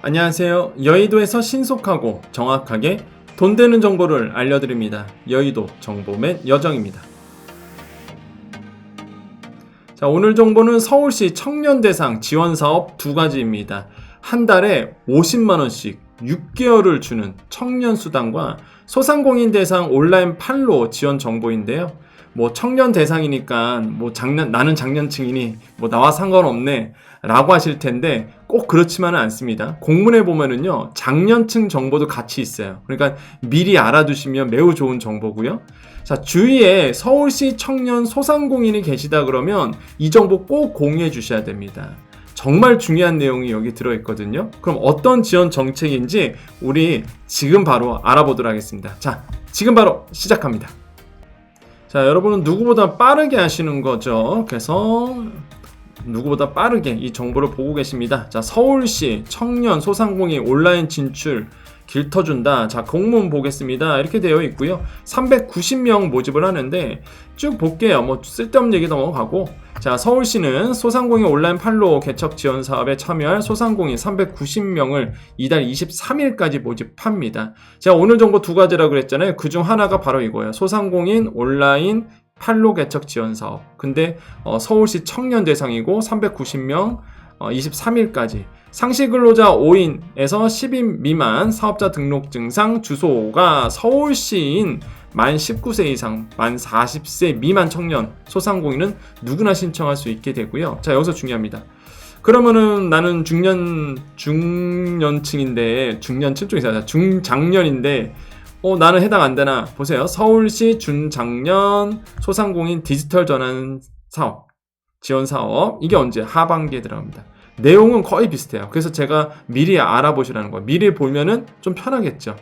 안녕하세요. 여의도에서 신속하고 정확하게 돈 되는 정보를 알려드립니다. 여의도 정보맨 여정입니다. 자, 오늘 정보는 서울시 청년대상 지원사업 두 가지입니다. 한 달에 50만원씩 6개월을 주는 청년수당과 소상공인 대상 온라인 판로 지원 정보인데요. 청년 대상이니까 나는 장년층이니 나와 상관없네 라고 하실 텐데 꼭 그렇지만은 않습니다. 공문에 보면은요, 장년층 정보도 같이 있어요. 그러니까 미리 알아두시면 매우 좋은 정보고요. 자, 주위에 서울시 청년 소상공인이 계시다 그러면 이 정보 꼭 공유해 주셔야 됩니다. 정말 중요한 내용이 여기 들어있거든요. 그럼 어떤 지원 정책인지 우리 지금 바로 알아보도록 하겠습니다. 자, 지금 바로 시작합니다. 자, 여러분은 누구보다 빠르게 하시는 거죠. 그래서 누구보다 빠르게 이 정보를 보고 계십니다. 자, 서울시 청년 소상공인 온라인 진출 길 터준다. 자, 공문 보겠습니다. 이렇게 되어 있고요. 390명 모집을 하는데 쭉 볼게요. 쓸데없는 얘기 넘어가고. 자, 서울시는 소상공인 온라인 판로 개척 지원 사업에 참여할 소상공인 390명을 이달 23일까지 모집합니다. 제가 오늘 정보 두 가지라고 그랬잖아요. 그중 하나가 바로 이거예요. 소상공인 온라인 판로 개척 지원 사업. 근데 서울시 청년 대상이고 390명 23일까지 상시 근로자 5인에서 10인 미만 사업자 등록증상 주소가 서울시인 만 19세 이상 만 40세 미만 청년 소상공인은 누구나 신청할 수 있게 되고요. 자, 여기서 중요합니다. 그러면은 나는 중년층인데 중년층 쪽에서 중장년인데 나는 해당 안 되나? 보세요. 서울시 중장년 소상공인 디지털 전환 사업, 지원 사업. 이게 언제? 하반기에 들어갑니다. 내용은 거의 비슷해요. 그래서 제가 미리 알아보시라는 거예요. 미리 보면은 좀 편하겠죠.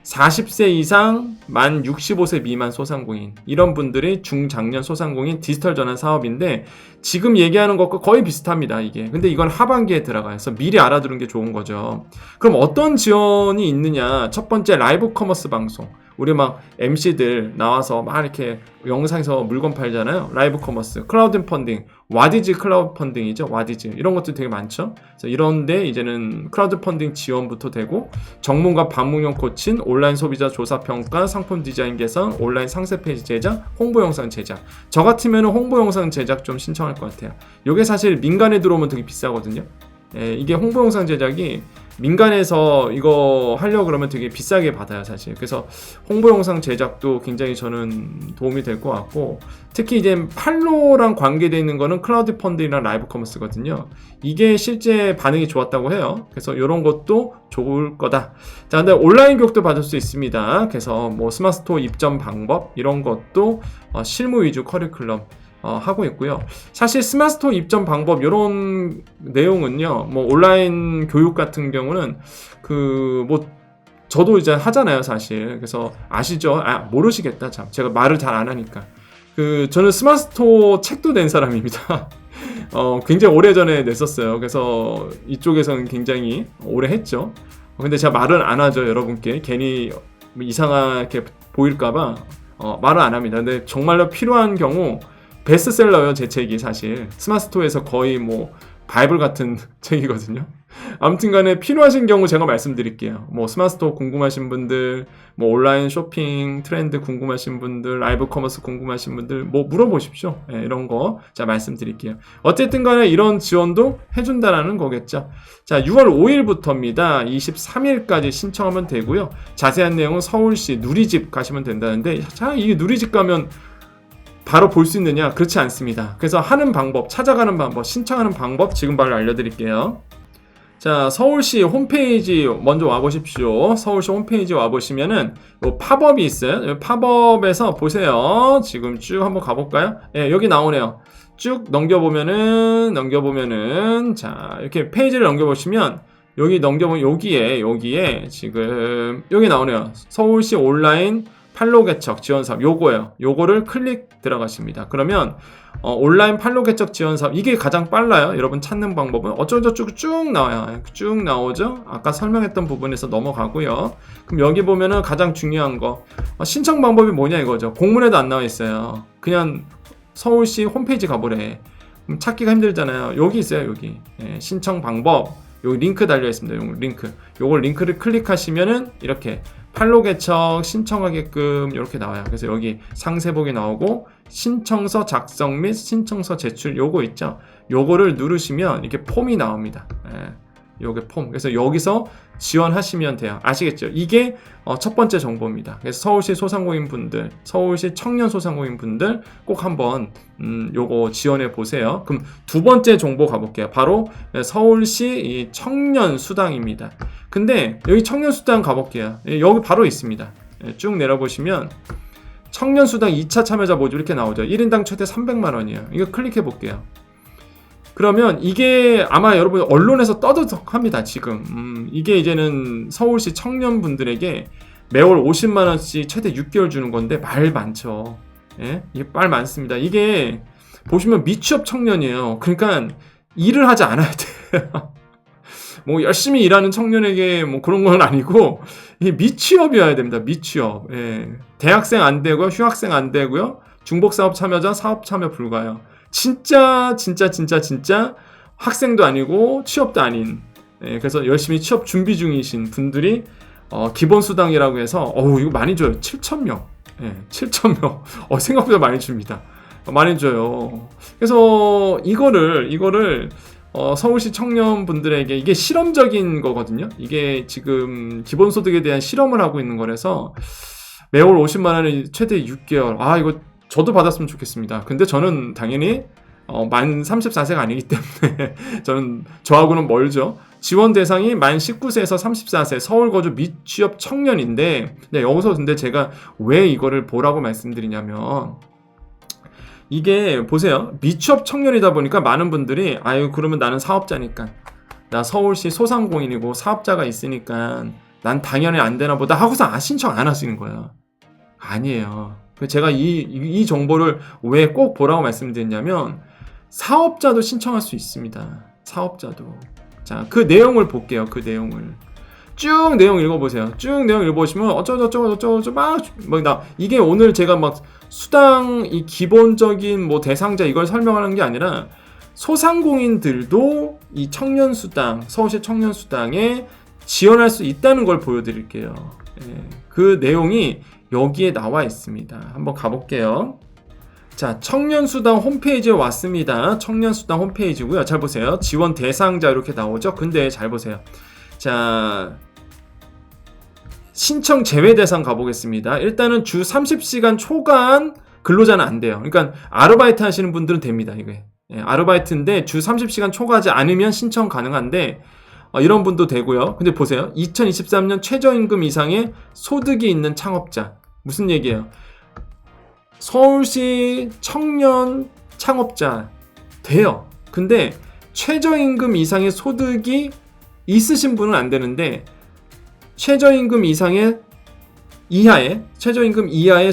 40세 이상 만 65세 미만 소상공인, 이런 분들이 중장년 소상공인 디지털 전환 사업인데 지금 얘기하는 것과 거의 비슷합니다. 이게. 근데 이건 하반기에 들어가요. 그래서 미리 알아두는 게 좋은 거죠. 그럼 어떤 지원이 있느냐? 첫 번째, 라이브 커머스 방송. 우리 MC들 나와서 이렇게 영상에서 물건 팔잖아요. 라이브 커머스, 클라우드 펀딩, 와디즈 클라우드 펀딩이죠. 와디즈. 이런 것도 되게 많죠. 그래서 이런데 이제는 클라우드 펀딩 지원부터 되고, 전문가 방문용 코칭, 온라인 소비자 조사 평가, 상품 디자인 개선, 온라인 상세 페이지 제작, 홍보 영상 제작. 저 같으면 홍보 영상 제작 좀 신청할 것 같아요. 이게 사실 민간에 들어오면 되게 비싸거든요. 이게 홍보 영상 제작이 민간에서 이거 하려고 그러면 되게 비싸게 받아요, 사실. 그래서 홍보 영상 제작도 굉장히 저는 도움이 될 것 같고, 특히 이제 판로랑 관계되어 있는 거는 클라우드 펀딩이랑 라이브 커머스거든요. 이게 실제 반응이 좋았다고 해요. 그래서 이런 것도 좋을 거다. 자, 근데 온라인 교육도 받을 수 있습니다. 그래서 스마트 스토어 입점 방법, 이런 것도 실무 위주 커리큘럼 하고 있고요. 사실 스마트 스토어 입점 방법 이런 내용은요, 온라인 교육 같은 경우는 저도 이제 하잖아요, 사실. 그래서 아시죠? 모르시겠다, 참. 제가 말을 잘 안 하니까. 저는 스마트 스토어 책도 낸 사람입니다. 굉장히 오래전에 냈었어요. 그래서 이쪽에서는 굉장히 오래 했죠. 근데 제가 말은 안 하죠, 여러분께. 괜히 이상하게 보일까봐 말을 안 합니다. 근데 정말로 필요한 경우 베스트셀러예요, 제 책이. 사실 스마트 스토어에서 거의 바이블 같은 책이거든요. 아무튼 간에 필요하신 경우 제가 말씀드릴게요. 스마트 스토어 궁금하신 분들, 온라인 쇼핑 트렌드 궁금하신 분들, 라이브 커머스 궁금하신 분들 물어보십시오. 이런 거 제가 말씀드릴게요. 어쨌든 간에 이런 지원도 해준다라는 거겠죠. 자, 6월 5일부터입니다. 23일까지 신청하면 되고요. 자세한 내용은 서울시 누리집 가시면 된다는데, 자, 이게 누리집 가면 바로 볼 수 있느냐? 그렇지 않습니다. 그래서 하는 방법, 찾아가는 방법, 신청하는 방법 지금 바로 알려드릴게요. 자, 서울시 홈페이지 먼저 와보십시오. 서울시 홈페이지 와보시면은 팝업이 있어요. 팝업에서 보세요. 지금 쭉 한번 가볼까요? 여기 나오네요. 쭉 넘겨보면은 자, 이렇게 페이지를 넘겨보시면 여기 넘겨보면 여기에 지금 여기 나오네요. 서울시 온라인 판로 개척 지원 사업, 요거예요. 요거를 클릭 들어가십니다. 그러면 온라인 판로 개척 지원 사업, 이게 가장 빨라요. 여러분 찾는 방법은 어쩌고저쩌고 쭉 나와요. 쭉 나오죠. 아까 설명했던 부분에서 넘어가고요. 그럼 여기 보면은 가장 중요한 거, 신청 방법이 뭐냐 이거죠. 공문에도 안 나와 있어요. 그냥 서울시 홈페이지 가보래. 찾기가 힘들잖아요. 여기 있어요, 여기. 신청 방법. 여기 링크 달려 있습니다. 요걸 링크를 클릭하시면은 이렇게 판로 개척 신청하게끔 이렇게 나와요. 그래서 여기 상세복이 나오고 신청서 작성 및 신청서 제출 요거 있죠. 요거를 누르시면 이렇게 폼이 나옵니다. 요게 폼. 그래서 여기서 지원하시면 돼요. 아시겠죠? 이게 첫 번째 정보입니다. 그래서 서울시 소상공인 분들, 서울시 청년 소상공인 분들 꼭 한번 요거 지원해 보세요. 그럼 두 번째 정보 가볼게요. 바로 서울시 이 청년 수당입니다. 근데 여기 청년 수당 가볼게요. 여기 바로 있습니다. 쭉 내려보시면 청년 수당 2차 참여자 모집 이렇게 나오죠. 1인당 최대 300만 원이에요. 이거 클릭해 볼게요. 그러면 이게 아마 여러분 언론에서 떠들썩합니다. 지금 이게 이제는 서울시 청년분들에게 매월 50만 원씩 최대 6개월 주는 건데 말 많죠. 예? 이게 말 많습니다. 이게 보시면 미취업 청년이에요. 그러니까 일을 하지 않아야 돼요. 뭐 열심히 일하는 청년에게 뭐 그런 건 아니고 이게 미취업이어야 됩니다. 미취업. 예. 대학생 안 되고요, 휴학생 안 되고요, 중복사업 참여자 사업 참여 불가요. 진짜 학생도 아니고 취업도 아닌, 그래서 열심히 취업 준비 중이신 분들이 기본수당이라고 해서 이거 많이 줘요. 7,000명. 7,000명. 생각보다 많이 줍니다. 많이 줘요. 그래서 이거를 서울시 청년분들에게 이게 실험적인 거거든요. 이게 지금 기본소득에 대한 실험을 하고 있는 거라서 매월 50만 원을 최대 6개월. 이거 저도 받았으면 좋겠습니다. 근데 저는 당연히 만 34세가 아니기 때문에 저하고는 멀죠. 지원 대상이 만 19세에서 34세 서울 거주 미취업 청년인데, 여기서 근데 제가 왜 이거를 보라고 말씀드리냐면, 이게 보세요. 미취업 청년이다 보니까 많은 분들이 그러면 나는 사업자니까, 나 서울시 소상공인이고 사업자가 있으니까 난 당연히 안 되나 보다 하고서 신청 안 하시는 거예요. 아니에요. 제가 이 정보를 왜 꼭 보라고 말씀드렸냐면, 사업자도 신청할 수 있습니다. 사업자도. 자, 그 내용을 볼게요. 그 내용을. 쭉 내용 읽어보세요. 쭉 내용 읽어보시면 어쩌고 이게 오늘 제가 막 수당 이 기본적인 뭐 대상자 이걸 설명하는 게 아니라 소상공인들도 이 청년수당, 서울시 청년수당에 지원할 수 있다는 걸 보여드릴게요. 그 내용이 여기에 나와 있습니다. 한번 가볼게요. 자, 청년수당 홈페이지에 왔습니다. 청년수당 홈페이지고요. 잘 보세요. 지원 대상자 이렇게 나오죠. 근데 잘 보세요. 자, 신청 제외 대상 가보겠습니다. 일단은 주 30시간 초간 근로자는 안 돼요. 그러니까 아르바이트 하시는 분들은 됩니다. 이게 아르바이트인데 주 30시간 초과하지 않으면 신청 가능한데 이런 분도 되고요. 근데 보세요. 2023년 최저임금 이상의 소득이 있는 창업자. 무슨 얘기예요? 서울시 청년 창업자 돼요. 근데 최저임금 이상의 소득이 있으신 분은 안 되는데 최저임금 이하의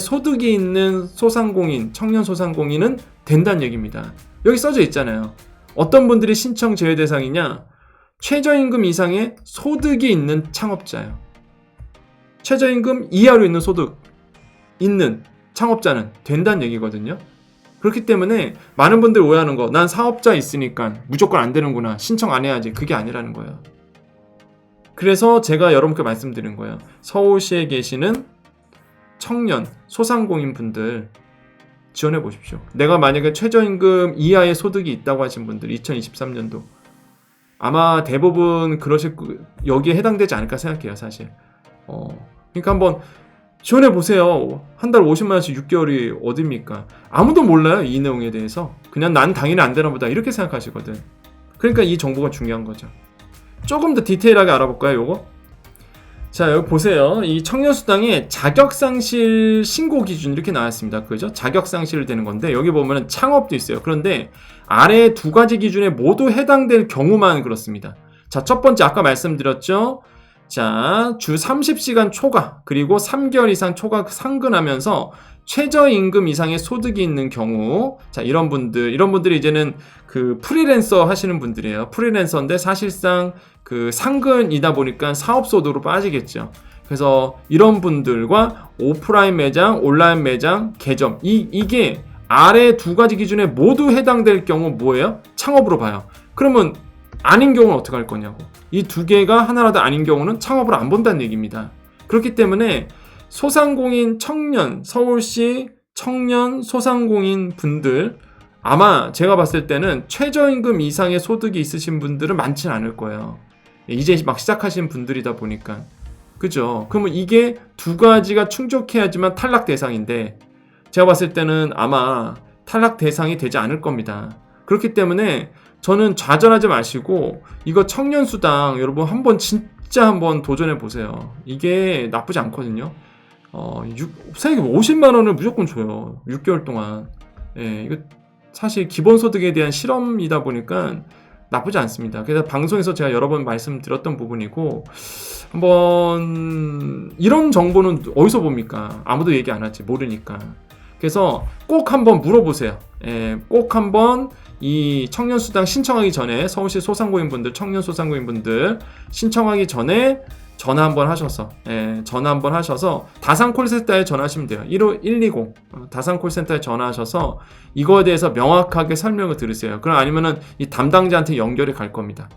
소득이 있는 소상공인, 청년 소상공인은 된다는 얘기입니다. 여기 써져 있잖아요. 어떤 분들이 신청 제외 대상이냐? 최저임금 이상의 소득이 있는 창업자예요. 최저임금 이하로 있는 소득 있는 창업자는 된다는 얘기거든요. 그렇기 때문에 많은 분들이 오해하는 거, 난 사업자 있으니까 무조건 안 되는구나, 신청 안 해야지, 그게 아니라는 거예요. 그래서 제가 여러분께 말씀드린 거예요. 서울시에 계시는 청년, 소상공인 분들 지원해 보십시오. 내가 만약에 최저임금 이하의 소득이 있다고 하신 분들 2023년도 아마 대부분 여기에 해당되지 않을까 생각해요, 사실. 그러니까 한번 지원해 보세요. 한 달 50만 원씩 6개월이 어딥니까? 아무도 몰라요, 이 내용에 대해서. 그냥 난 당연히 안 되나 보다 이렇게 생각하시거든. 그러니까 이 정보가 중요한 거죠. 조금 더 디테일하게 알아볼까요, 요거? 자, 여기 보세요. 이 청년수당에 자격상실 신고 기준 이렇게 나왔습니다. 그죠? 자격상실 되는 건데, 여기 보면은 창업도 있어요. 그런데 아래 두 가지 기준에 모두 해당될 경우만 그렇습니다. 자, 첫 번째 아까 말씀드렸죠? 자, 주 30시간 초과 그리고 3개월 이상 초과 상근하면서 최저임금 이상의 소득이 있는 경우, 자, 이런 분들이 이제는 그 프리랜서 하시는 분들이에요. 프리랜서인데 사실상 그 상근이다 보니까 사업소득으로 빠지겠죠. 그래서 이런 분들과 오프라인 매장, 온라인 매장, 개점, 이게 아래 두 가지 기준에 모두 해당될 경우 뭐예요? 창업으로 봐요. 그러면 아닌 경우는 어떻게 할 거냐고. 이 두 개가 하나라도 아닌 경우는 창업을 안 본다는 얘기입니다. 그렇기 때문에 소상공인 청년, 서울시 청년 소상공인 분들, 아마 제가 봤을 때는 최저임금 이상의 소득이 있으신 분들은 많지는 않을 거예요. 이제 막 시작하신 분들이다 보니까. 그죠? 그러면 이게 두 가지가 충족해야지만 탈락 대상인데, 제가 봤을 때는 아마 탈락 대상이 되지 않을 겁니다. 그렇기 때문에 저는 좌절하지 마시고 이거 청년수당 여러분 진짜 한번 도전해 보세요. 이게 나쁘지 않거든요. 사실 50만 원을 무조건 줘요. 6개월 동안. 예, 이거 사실 기본소득에 대한 실험이다 보니까 나쁘지 않습니다. 그래서 방송에서 제가 여러 번 말씀드렸던 부분이고, 한번 이런 정보는 어디서 봅니까? 아무도 얘기 안 하지, 모르니까. 그래서 꼭 한번 물어보세요. 예, 꼭 한번 이 청년수당 신청하기 전에, 서울시 소상공인분들, 청년 소상공인분들 신청하기 전에 전화 한번 하셔서, 전화 한번 하셔서 다산 콜센터에 전화하시면 돼요. 150 다산 콜센터에 전화하셔서 이거에 대해서 명확하게 설명을 들으세요. 그럼 아니면은 이 담당자한테 연결이 갈 겁니다.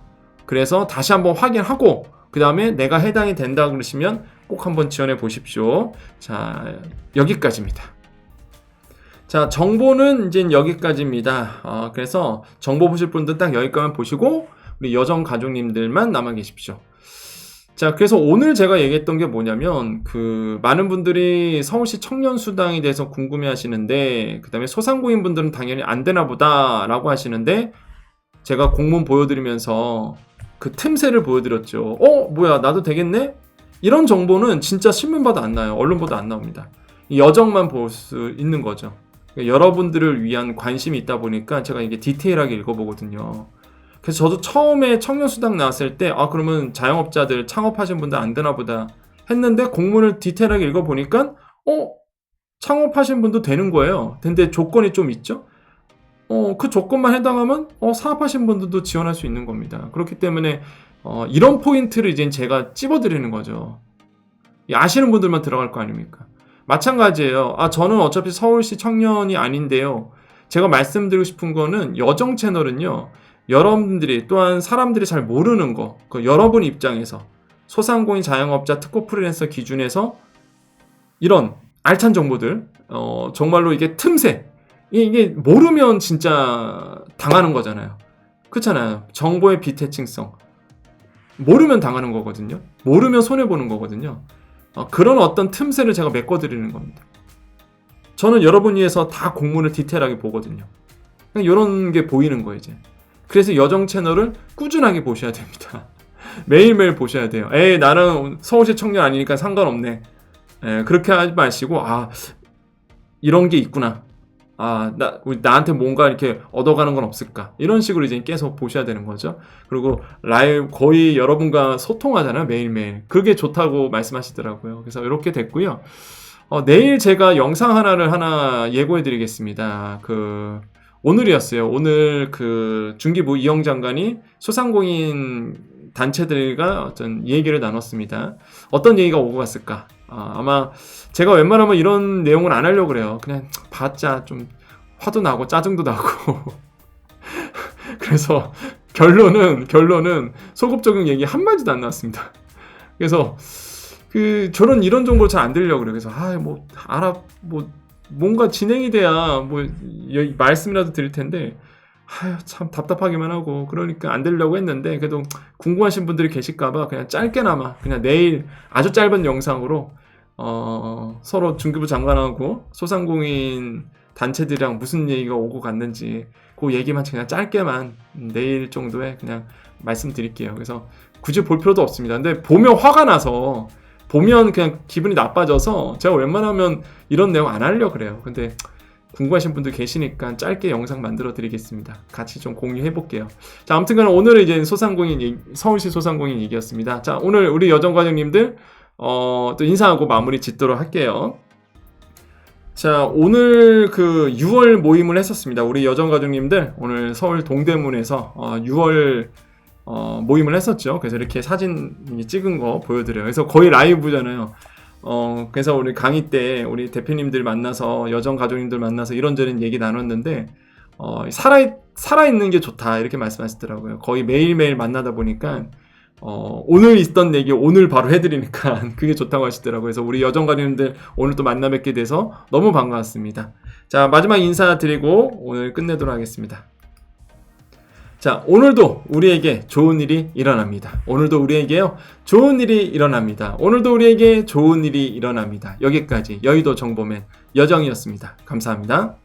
그래서 다시 한번 확인하고 그 다음에 내가 해당이 된다 그러시면 꼭 한번 지원해 보십시오. 자, 여기까지입니다. 자, 정보는 이제 여기까지입니다. 그래서 정보 보실 분들 딱 여기까지만 보시고 우리 여정 가족님들만 남아 계십시오. 자, 그래서 오늘 제가 얘기했던 게 뭐냐면, 많은 분들이 서울시 청년수당에 대해서 궁금해 하시는데, 그 다음에 소상공인 분들은 당연히 안 되나 보다 라고 하시는데, 제가 공문 보여드리면서 그 틈새를 보여드렸죠. 뭐야, 나도 되겠네? 이런 정보는 진짜 신문보다 안 나요. 언론보다 안 나옵니다. 여정만 볼 수 있는 거죠. 그러니까 여러분들을 위한 관심이 있다 보니까 제가 이게 디테일하게 읽어보거든요. 그래서 저도 처음에 청년수당 나왔을 때 그러면 자영업자들 창업하신 분들 안 되나 보다 했는데, 공문을 디테일하게 읽어보니까 창업하신 분도 되는 거예요. 근데 조건이 좀 있죠. 그 조건만 해당하면 사업하신 분들도 지원할 수 있는 겁니다. 그렇기 때문에 이런 포인트를 이제 제가 찝어드리는 거죠. 아시는 분들만 들어갈 거 아닙니까? 마찬가지예요. 저는 어차피 서울시 청년이 아닌데요. 제가 말씀드리고 싶은 거는, 여정 채널은요, 여러분들이, 또한 사람들이 잘 모르는 거, 여러분 입장에서 소상공인 자영업자 특고 프리랜서 기준에서 이런 알찬 정보들, 정말로 이게 틈새, 이게 모르면 진짜 당하는 거잖아요. 그렇잖아요. 정보의 비대칭성, 모르면 당하는 거거든요. 모르면 손해보는 거거든요. 그런 어떤 틈새를 제가 메꿔드리는 겁니다. 저는 여러분 위해서 다 공문을 디테일하게 보거든요. 이런 게 보이는 거예요, 이제. 그래서 여정 채널을 꾸준하게 보셔야 됩니다. 매일매일 보셔야 돼요. 나는 서울시 청년 아니니까 상관없네. 그렇게 하지 마시고, 이런 게 있구나. 나한테 뭔가 이렇게 얻어가는 건 없을까? 이런 식으로 이제 계속 보셔야 되는 거죠. 그리고 라이브 거의 여러분과 소통하잖아요, 매일매일. 그게 좋다고 말씀하시더라고요. 그래서 이렇게 됐고요. 내일 제가 영상 하나 예고해 드리겠습니다. 오늘이었어요. 오늘 중기부 이영 장관이 소상공인 단체들과 어떤 얘기를 나눴습니다. 어떤 얘기가 오고 갔을까? 아마 제가 웬만하면 이런 내용을 안 하려고 그래요. 그냥 봤자 좀 화도 나고 짜증도 나고. 그래서 결론은 소급적인 얘기 한마디도 안 나왔습니다. 그래서 저는 이런 정보를 잘 안 들으려고 그래요. 그래서 뭔가 진행이 돼야 말씀이라도 드릴 텐데, 참 답답하기만 하고, 그러니까 안 들으려고 했는데, 그래도 궁금하신 분들이 계실까봐 그냥 짧게나마 그냥 내일 아주 짧은 영상으로 서로 중기부 장관하고 소상공인 단체들이랑 무슨 얘기가 오고 갔는지 그 얘기만 그냥 짧게만 내일 정도에 그냥 말씀드릴게요. 그래서 굳이 볼 필요도 없습니다. 근데 보면 화가 나서, 보면 그냥 기분이 나빠져서 제가 웬만하면 이런 내용 안 하려고 그래요. 근데 궁금하신 분들 계시니까 짧게 영상 만들어 드리겠습니다. 같이 좀 공유해 볼게요. 자, 아무튼간 오늘은 이제 서울시 소상공인 얘기였습니다. 자, 오늘 우리 여정과장님들 또 인사하고 마무리 짓도록 할게요. 자, 오늘 6월 모임을 했었습니다. 우리 여정가족님들 오늘 서울 동대문에서 6월 모임을 했었죠. 그래서 이렇게 사진 찍은 거 보여드려요. 그래서 거의 라이브잖아요. 그래서 우리 강의 때 우리 대표님들 만나서, 여정 가족님들 만나서 이런저런 얘기 나눴는데, 살아있는 게 좋다 이렇게 말씀하시더라고요. 거의 매일매일 만나다 보니까 오늘 있던 얘기 오늘 바로 해드리니까 그게 좋다고 하시더라고요. 그래서 우리 여정가님들 오늘 또 만나 뵙게 돼서 너무 반가웠습니다. 자, 마지막 인사드리고 오늘 끝내도록 하겠습니다. 자, 오늘도 우리에게 좋은 일이 일어납니다. 오늘도 우리에게요, 좋은 일이 일어납니다. 오늘도 우리에게 좋은 일이 일어납니다. 여기까지 여의도 정보맨 여정이었습니다. 감사합니다.